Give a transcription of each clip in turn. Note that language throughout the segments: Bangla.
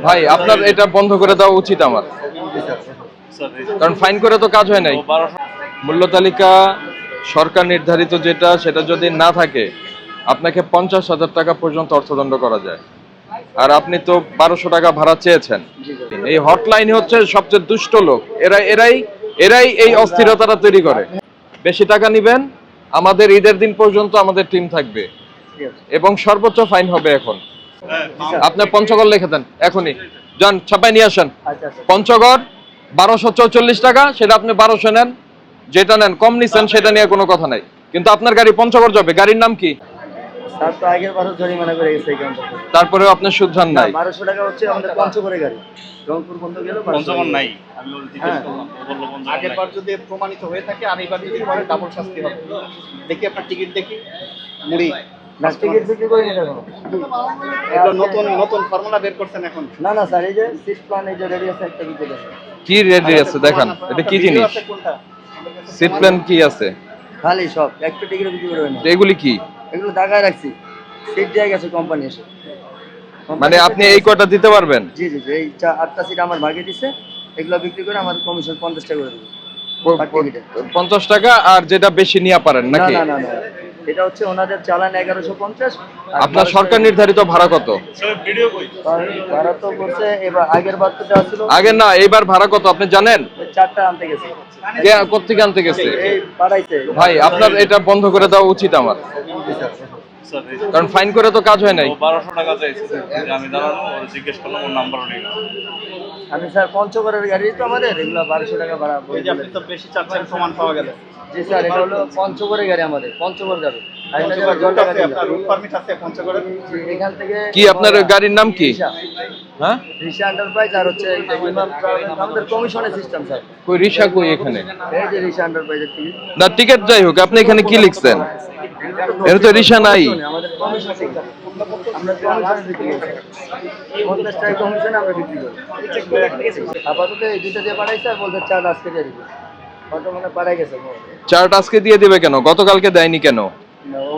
ভাই আপনার এটা বন্ধ করে দেওয়া উচিত আমার, কারণ ফাইন করে তো কাজ হয় নাই। মূল্য তালিকা সরকার নির্ধারিত যেটা, সেটা যদি না থাকে আপনাকে 50,000 টাকা পর্যন্ত অর্থদণ্ড করা যায়। আর আপনি তো 1200 টাকা ভাড়া চেয়েছেন। এই হটলাইন হচ্ছে সবচেয়ে দুষ্ট লোক, এরাই এই অস্থিরতাটা তৈরি করে। বেশি টাকা নিবেন, আমাদের ঈদের দিন পর্যন্ত আমাদের টিম থাকবে এবং সর্বোচ্চ ফাইন হবে। এখন আপনার পঞ্চগড় লিখে দেন, এখনই যান ছাপাই নিয়ে আসেন। পঞ্চগড় 1244 টাকা, সেটা আপনি 1200 নেন, যেটা নেন কম নিছেন সেটা নিয়ে কোনো কথা নাই, কিন্তু আপনার গাড়ি পঞ্চগড় যাবে। গাড়ির নাম কি? তারপরেও আপনার শুধরান নাই। 1200 টাকা হচ্ছে আমাদের পঞ্চগড়ের গাড়ি, রংপুর বন্ধ গেল, পঞ্চগড় নাই। আমি ওর জিজ্ঞেস করলাম, ও বলল পঞ্চগড় নাই। আগেরবার যদি প্রমাণিত হয়ে থাকে আর এবার যদি পরে ডাবল শাস্তি হবে। দেখি আপনার টিকিট দেখি, মুড়ি টিকিট বিক্রি করে নিতে হবে। এগুলো নতুন নতুন ফর্মুলা বের করছেন এখন? না না স্যার, এই যে সিট প্ল্যান, এই যে রেডি আছে, একটা বিক্রি দেন। কি রেডি আছে দেখান, এটা কি জিনিস? সিট প্ল্যান কি আছে? খালি সব একটা টিকিট বিক্রি করবেন। এগুলি কি? এগুলো দাগায় রাখছি, সিট দিয়ে গেছে কোম্পানি এসে। মানে আপনি এই কয়টা দিতে পারবেন? জি জি, এই 8টা সিট আমার ভাগে দিছে, এগুলো বিক্রি করে আমার কমিশন 50 টাকা করে দেব। 50 টাকা, আর যেটা বেশি নিয়ে পারেন নাকি? না না না, এটা হচ্ছে ওনাদের চালান 1150। আপনার সরকার নির্ধারিত ভাড়া কত? ভিডিও কই? ভাড়া তো করছে এবার, আগের বার তো দেওয়া ছিল। আগে না, এইবার ভাড়া কত আপনি জানেন? 4টা আনতে গেছে। কে কোত্থেকে আনতে গেছে? এই পাড়াইতে। ভাই আপনার এটা বন্ধ করে দেওয়া উচিত আমার, কারণ ফাইন করে তো কাজ হয় নাই। 1200 টাকা চাইছে, আমি দাঁড়ানো, ওর জিজ্ঞেস করলাম, ওর নাম্বারও নেই। আমি স্যার পঞ্চগড়ের গাড়ি তো আমাদের, এগুলো 1200 টাকা ভাড়া। এই যে আপনি তো বেশি চাচ্ছেন, প্রমাণ পাওয়া গেল। জি স্যার, এটা হলো পঞ্চগড়ের গাড়ি আমাদের, পঞ্চগড় যাবে। এখান থেকে কি আপনার গাড়ির নাম কি? হ্যাঁ, রিশা এন্টারপ্রাইজ, আর হচ্ছে আমাদের কমিশনের সিস্টেম স্যার। কই রিশা কই এখানে? এই যে রিশা এন্টারপ্রাইজের টিকিট। না টিকিট যাই হোক, আপনি এখানে কি লিখছেন? এর তো রিশা নাই। আমাদের কমিশন সিস্টেম, আমরা কমিশন বিক্রি করি। 50 টাকা কমিশন আমরা বিক্রি করি। আপাতত এই দুটো দিয়ে পাঠাইছে, আর বলতে চার্জ আজকে দিয়ে দিবে। কত মানে পাঠাই গেছে? চার্ট আজকে দিয়ে দিবে কেন? গতকালকে দেয়নি কেন?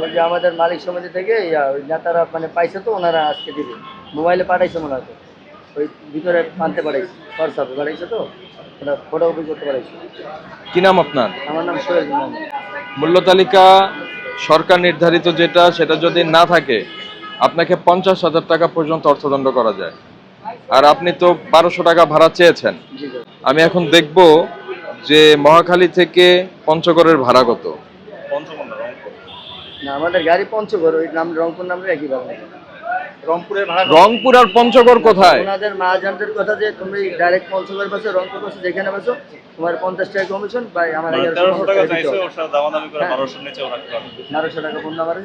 ওই যে আমাদের মালিক সমিতি থেকে ওই নেতারা মানে পাইছে, তো ওনারা আজকে দিবে। মোবাইলে পাঠাইছে মনে হয়, ওই ভিতরে আনতে পাঠাইছে, হোয়াটসঅ্যাপে পাঠাইছে, তো ওরা ফটো কপি করতে পাঠাইছে। কি নাম আপনার? আমার নাম সোহেল মোহাম্মদ। মূল্য তালিকা সরকার নির্ধারিত যেটা, সেটা যদি না থাকে আপনাকে 50,000 টাকা পর্যন্ত অর্থদণ্ড করা যায়। আর আপনি তো 1200 টাকা ভাড়া চেয়েছেন। আমি এখন দেখব যে মহাখালী থেকে পঞ্চগড়ের ভাড়া কত। না, আমাদের গাড়ি পঞ্চগড়, ওই নাম রংপুর নামে একই ভাবে। রংপুরের ভাড়া, রংপুর আর পঞ্চগড় কোথায়? ওনাদের মাহাজানদের কথা যে তুমি ডাইরেক্ট পঞ্চগড় বাসে, রংপুর বাসে যেখানে বাসো, তোমার 50 টাকা কমিশন, বাই আমার 1300 টাকা চাইছে, ওর সাথে দামাদামি করে 1200 নিচেও রাখতে হবে। 1200 টাকা বন্ধ করে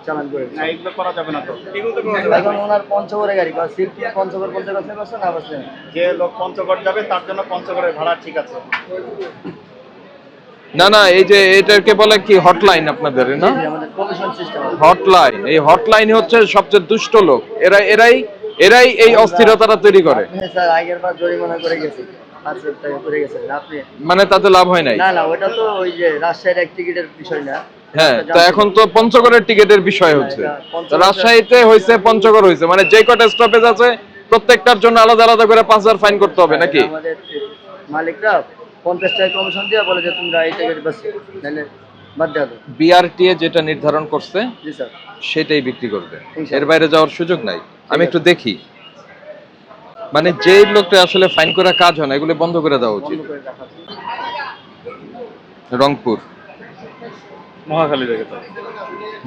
চালান করে। না, এগুলো করা যাবে না তো। এগুলো তো এখন ওনার পঞ্চগড়ে গাড়ি, সিট পঞ্চগড় বলতে পারছে না বাসে। যে লোক পঞ্চগড় যাবে তার জন্য পঞ্চগড়ের ভাড়া ঠিক আছে। না না, এই যে এটাকে বলে কি হটলাইন আপনাদের, না? আমাদের কমিশন সিস্টেম হটলাইন। এই হটলাইন হচ্ছে সবচেয়ে দুষ্ট লোক, এরাই এই অস্থিরতাটা তৈরি করে। স্যার আগের বার জরিমানা করে গেছে, 5,000 টাকা করে গেছেন আপনি। মানে তাতে লাভ হয় নাই? না না, ওটা তো ওই যে রাজশাহীর এক টিকিটের বিষয় না। হ্যাঁ, তো এখন তো পঞ্চগড়ের টিকিটের বিষয় হচ্ছে। রাজশাহীতে হয়েছে, পঞ্চগড় হয়েছে, মানে যে কটা স্টপেজ আছে প্রত্যেকটার জন্য আলাদা আলাদা করে 5,000 ফাইন করতে হবে নাকি? আমাদের মালিকরা 50 টাকা কমিশন দিয়ে বলে যে তোমরা এই টিকিট বাস নালে বাদ দাও। বিআরটিএ যেটা নির্ধারণ করছে জি স্যার, সেটাই বিক্রি করবে, এর বাইরে যাওয়ার সুযোগ নাই। আমি একটু দেখি, মানে যে লোকটা আসলে ফাইন করে কাজ হয় না, এগুলো বন্ধ করে দেওয়া উচিত। রংপুর মহাখালী থেকে, তো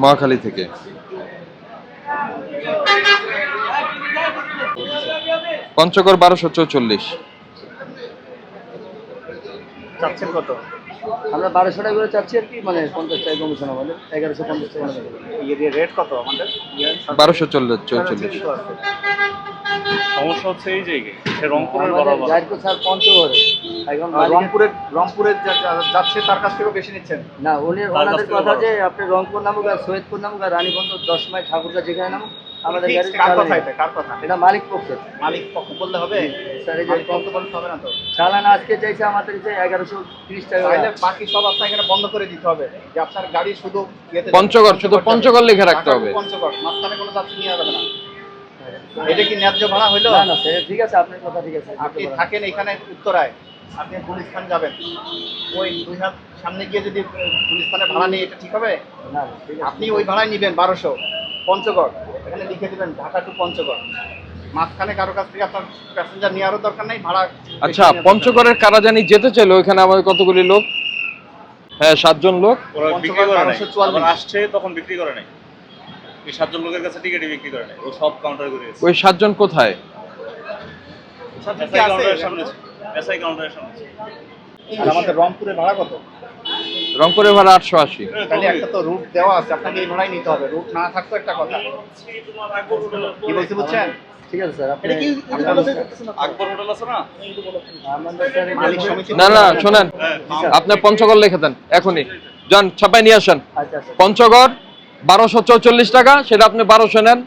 মহাখালী থেকে পঞ্চগড় 1244। চাচ্ছেন কত? আমরা 1200 টাকা করে চাচ্ছি আর কি, মানে 50 টাকা কমিশন আমাদের, 1150 টাকা আমাদের। রেট কত আমাদের? 1244। সমস্যা হচ্ছে এই যে সে রংপুরের বরাবর গাড়ি তো স্যার পঞ্চগড়ে, এখন রংপুরের যাচ্ছে তার কাছ থেকেও বেশি নিচ্ছেন না। ওনাদের কথা যে আপনি রংপুর নামুক আর সৈয়দপুর নামুক আর রানীগঞ্জ 10 মাইল ঠাকুরগা যেখানে নামুক, আমাদের গাড়ি কার কথা? এটা মালিক পক্ষ বললে হবে স্যার। এই যে বন্ধ করতে হবে না তো, চালান আজকে চাইছে আমাদের যে 1130 টাকা, তাহলে বাকি সব আপনাকে এখানে বন্ধ করে দিতে হবে, যে আপনার গাড়ি শুধু পঞ্চগড়, শুধু পঞ্চগড় লিখে রাখতে হবে। পঞ্চগড়, মাঝখানে কোনো যাত্রী নিয়ে যাবে না। এটা কি ন্যায্য ভাড়া হইলো? না না স্যার, ঠিক আছে, আপনার কথা ঠিক আছে। আপনি থাকেন এখানে উত্তরায়, আপনি গুলিস্তান যাবেন, ওই 2 হাত সামনে গিয়ে যদি গুলিস্তানে ভাড়া নিয়ে, এটা ঠিক হবে? না, আপনি ওই ভাড়ায় নেবেন 1200 পঞ্চগড়, এখানে লিখে দিবেন ঢাকা টু পঞ্চগড়। মাঝখানে কারো কাছ থেকে আপনার প্যাসেঞ্জার নেওয়ারও দরকার নাই, ভাড়া। আচ্ছা, পঞ্চগড়ের কারা জানি যেতে চাইলো, ওইখানে আমাদের কতগুলি লোক? হ্যাঁ, 7 জন লোক। ওরা বিক্রি করে নাই, আবার আসছে তখন বিক্রি করে নাই। এই 7 জন লোকের কাছে টিকিটই বিক্রি করে নাই, ও সব কাউন্টার করে গেছে। ওই 7 জন কোথায়? এসআই কাউন্টারের সামনে, এসআই কাউন্টারের সামনে। আর আমাদের রংপুরে ভাড়া কত? রংপুরের ভাড়া 880। তাহলে একটা তো রুট দেওয়া আছে, আপনাকে এই ভাড়াই নিতে হবে। রুট না থাকতো একটা কথা। কি বলতে বুঝছেন? ঠিক আছে স্যার, আপনি আকবর হোটেল আছে না? মালিক সমিতি। না না, শোনেন, আপনি পঞ্চগড় লিখে দেন এখনই, যান ছাপাই নিয়ে আসেন। আচ্ছা আচ্ছা, পঞ্চগড় 1244 টাকা, সেটা আপনি 1200 নেন,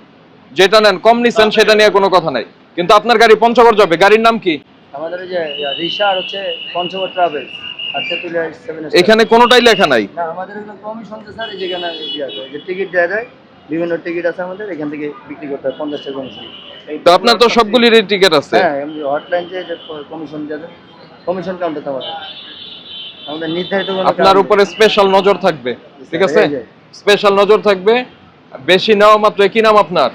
যেটা নেন কম নিছেন সেটা নিয়ে কোনো কথা নাই, কিন্তু আপনার গাড়ি পঞ্চগড় যাবে। গাড়ির নাম কি? আমাদের এই যে রিশা আর হচ্ছে পঞ্চগড় ট্রাভেলস আর তেতুলিয়া 7 এখানে কোনোটাই লেখা নাই। না, আমাদের এখানে কমিশন তো স্যার, যেখানে আছে যে টিকিট দেওয়া যায়, বিভিন্ন টিকিট আছে আমাদের, এখান থেকে বিক্রি করতে হয় 50 টাকা কমিশন। তো আপনার তো সবগুলিরই টিকিট আছে। হ্যাঁ, এমনি হটলাইন যে কমিশন দেওয়া কমিশন কাউন্টার তো আমাদের নির্ধারিত কোনো আপনার উপরে স্পেশাল নজর থাকবে, ঠিক আছে? এই যে। স্পেশাল নজর থাকবে। বেশি নেওয়া মাত্র। কি নাম আপনার?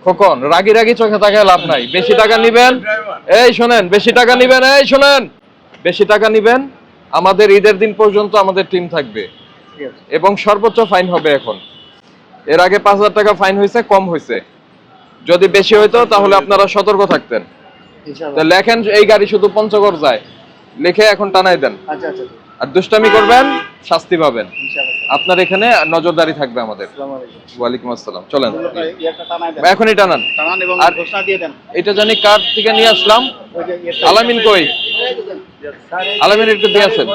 খোকন। রাগি রাগি চোখে তাকায় লাভ নাই। বেশি টাকা নিবেন, এই শোনেন, বেশি টাকা নিবেন, এই শোনেন, বেশি টাকা নিবেন, আমাদের ঈদের দিন পর্যন্ত আমাদের টিম থাকবে ঠিক আছে। এবং সর্বোচ্চ ফাইন হবে। এখন এর আগে 5000 টাকা ফাইন হয়েছে, কম হয়েছে। যদি বেশি হইতো তাহলে আপনারা সতর্ক থাকতেন। তো ইনশাআল্লাহ। লেখেন এই গাড়ি শুধু পঞ্চগড় যায়, লিখে এখন টানাই দেন। আচ্ছা আচ্ছা, আর দুষ্টামি করবেন, শাস্তি পাবেন। ইনশাআল্লাহ। আপনার এখানে নজরদারি থাকবে আমাদের। আসসালামু আলাইকুম। ওয়ালাইকুম আসসালাম। চলেন, একটা টানাই দেন, এখনই টানান। টানান এবং আর- ঘোষণা দিয়ে দেন। এটা জানি কার থেকে নিয়ে আসলাম। ওই যে আলামিন কই? আলামিন একটু দিয়ে আসেন।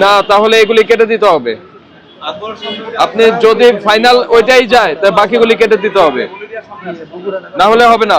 না, তাহলে এগুলি কেটে দিতে হবে। আপনি যদি ফাইনাল ওইটাই যায়, তাই বাকিগুলি কেটে দিতে হবে, না হলে হবে না।